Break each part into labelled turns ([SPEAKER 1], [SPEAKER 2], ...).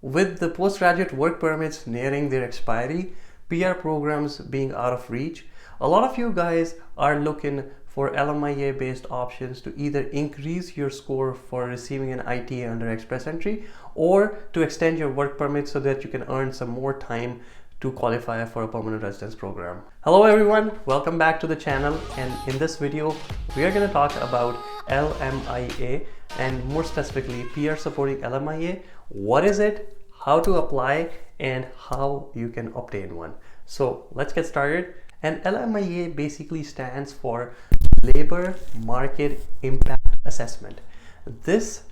[SPEAKER 1] With the postgraduate work permits nearing their expiry, PR programs being out of reach, a lot of you guys are looking for LMIA based options to either increase your score for receiving an ITA under express entry or to extend your work permit so that you can earn some more time to qualify for a permanent residence program. Hello everyone, welcome back to the channel, and in this video we are going to talk about LMIA and more specifically PR supporting LMIA. What is it, how to apply, and how you can obtain one. So let's get started. And LMIA basically stands for Labor Market Impact Assessment. This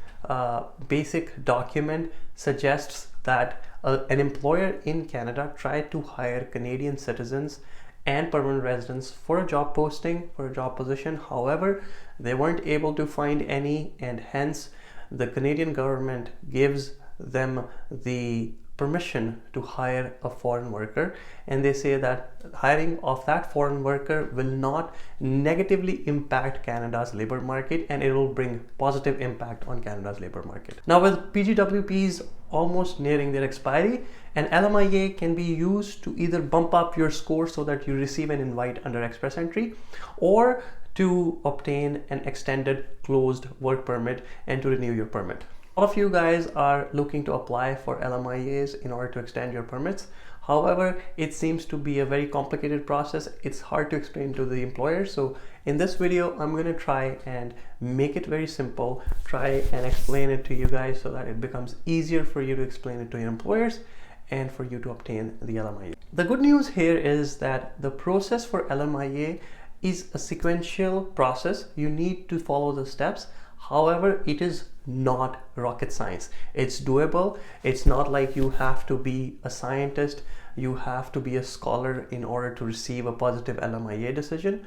[SPEAKER 1] basic document suggests that an employer in Canada tried to hire Canadian citizens and permanent residents for a job posting, for a job position. However, they weren't able to find any, and hence the Canadian government gives them the permission to hire a foreign worker, and they say that hiring of that foreign worker will not negatively impact Canada's labor market, and it will bring positive impact on Canada's labor market. Now, with PGWPs almost nearing their expiry, an LMIA can be used to either bump up your score so that you receive an invite under express entry, or to obtain an extended closed work permit and to renew your permit. A lot of you guys are looking to apply for LMIAs in order to extend your permits. However, it seems to be a very complicated process. It's hard to explain to the employer. So in this video, I'm going to try and make it very simple, try and explain it to you guys so that it becomes easier for you to explain it to your employers and for you to obtain the LMIA. The good news here is that the process for LMIA is a sequential process. You need to follow the steps. However, it is not rocket science. It's doable. It's not like you have to be a scientist, you have to be a scholar in order to receive a positive LMIA decision.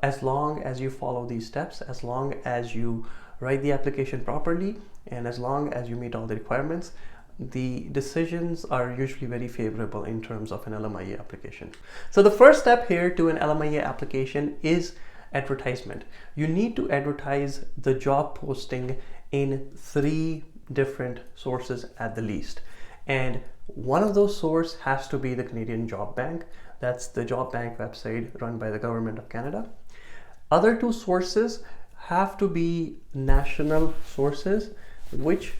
[SPEAKER 1] As long as you follow these steps, as long as you write the application properly, and as long as you meet all the requirements, the decisions are usually very favorable in terms of an LMIA application. So the first step here to an LMIA application is advertisement. You need to advertise the job posting in 3 different sources at the least, and one of those sources has to be the Canadian Job Bank. That's the Job Bank website run by the Government of Canada. Other 2 sources have to be national sources, which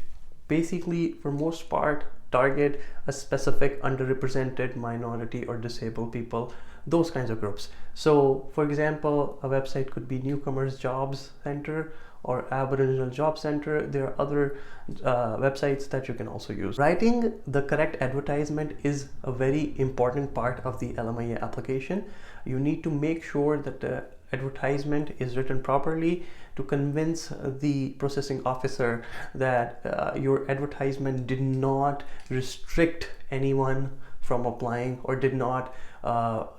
[SPEAKER 1] basically for most part target a specific underrepresented minority or disabled people, those kinds of groups. So for example, a website could be Newcomers Jobs Center or Aboriginal Job Center. There are other websites that you can also use. Writing the correct advertisement is a very important part of the LMIA application. You need to make sure that the advertisement is written properly to convince the processing officer that your advertisement did not restrict anyone from applying or did not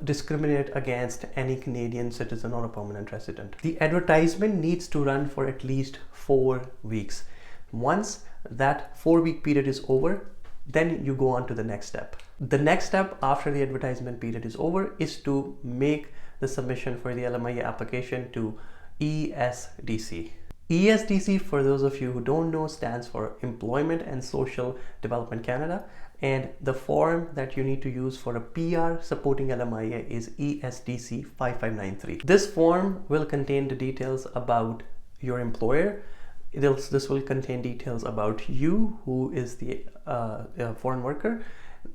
[SPEAKER 1] discriminate against any Canadian citizen or a permanent resident. The advertisement needs to run for at least 4 weeks. Once that 4-week period is over, then you go on to the next step. The next step after the advertisement period is over is to make the submission for the LMIA application to ESDC. ESDC, for those of you who don't know, stands for Employment and Social Development Canada, and the form that you need to use for a PR supporting LMIA is ESDC 5593. This form will contain the details about your employer. This will contain details about you, who is the foreign worker.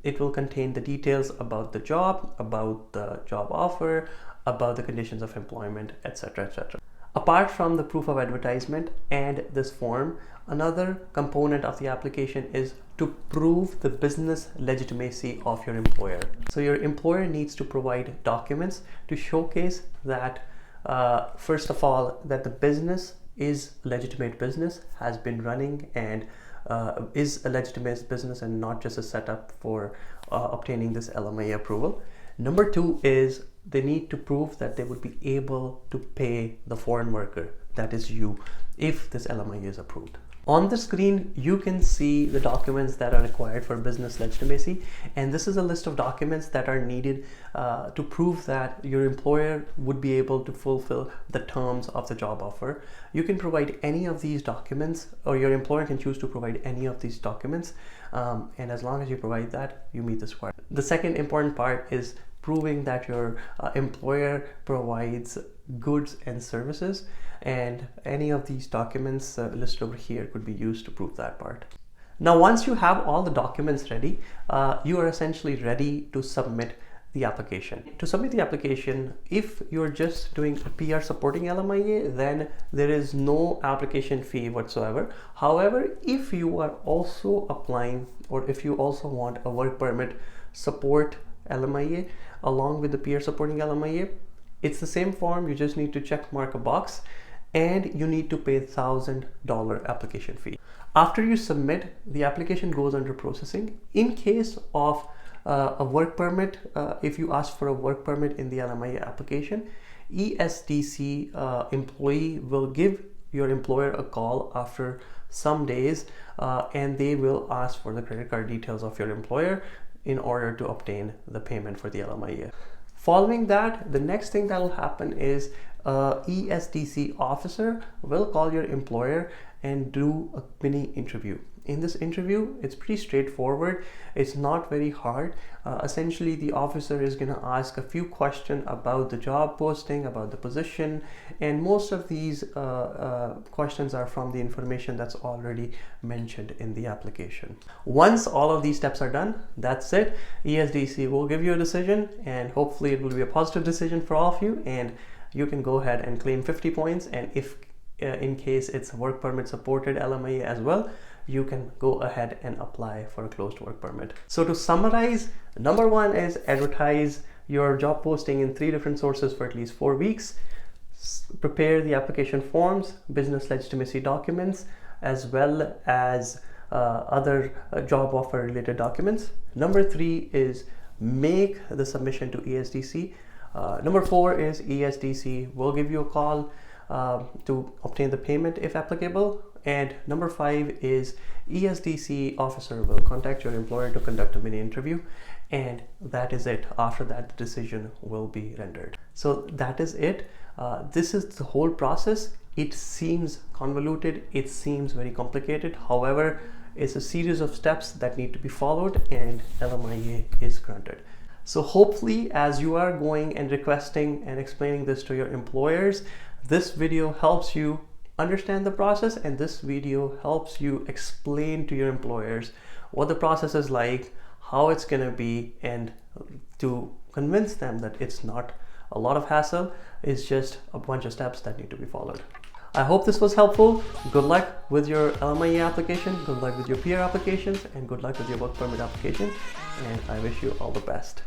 [SPEAKER 1] It will contain the details about the job, about the job offer, about the conditions of employment, etc., etc. Apart from the proof of advertisement and this form, another component of the application is to prove the business legitimacy of your employer. So your employer needs to provide documents to showcase that, first of all, that the business is a legitimate business, has been running, and is a legitimate business and not just a setup for obtaining this LMIA approval. Number 2 is they need to prove that they would be able to pay the foreign worker, that is you, if this LMIA is approved. On the screen, you can see the documents that are required for business legitimacy, and this is a list of documents that are needed to prove that your employer would be able to fulfill the terms of the job offer. You can provide any of these documents, or your employer can choose to provide any of these documents, and as long as you provide that, you meet this requirement. The second important part is proving that your employer provides goods and services, and any of these documents listed over here could be used to prove that part. Now, once you have all the documents ready, you are essentially ready to submit the application. To submit the application, if you're just doing a PR supporting LMIA, then there is no application fee whatsoever. However, if you are also applying, or if you also want a work permit support LMIA along with the PR supporting LMIA, it's the same form. You just need to check mark a box, and you need to pay $1,000 application fee. After you submit, the application goes under processing. In case of a work permit, if you ask for a work permit in the LMIA application, ESDC employee will give your employer a call after some days, and they will ask for the credit card details of your employer in order to obtain the payment for the LMIA. Following that, the next thing that will happen is ESDC officer will call your employer and do a mini interview. In this interview, it's pretty straightforward. It's not very hard. Essentially, the officer is going to ask a few questions about the job posting, about the position, and most of these questions are from the information that's already mentioned in the application. Once all of these steps are done, that's it. ESDC will give you a decision, and hopefully it will be a positive decision for all of you, and you can go ahead and claim 50 points. And if in case it's a work permit supported LMIA as well, you can go ahead and apply for a closed work permit. So to summarize, number one is advertise your job posting in 3 different sources for at least 4 weeks. Prepare the application forms, business legitimacy documents, as well as other job offer related documents. Number 3 is make the submission to ESDC. Number 4 is ESDC will give you a call to obtain the payment if applicable. And number 5 is ESDC officer will contact your employer to conduct a mini interview, and that is it. After that, the decision will be rendered. So that is it. This is the whole process. It seems convoluted, it seems very complicated. However, it's a series of steps that need to be followed, and LMIA is granted. So hopefully, as you are going and requesting and explaining this to your employers, this video helps you understand the process, and this video helps you explain to your employers what the process is like, how it's going to be, and to convince them that it's not a lot of hassle, it's just a bunch of steps that need to be followed. I hope this was helpful. Good luck with your LMIA application, good luck with your PR applications, and good luck with your work permit application, and I wish you all the best.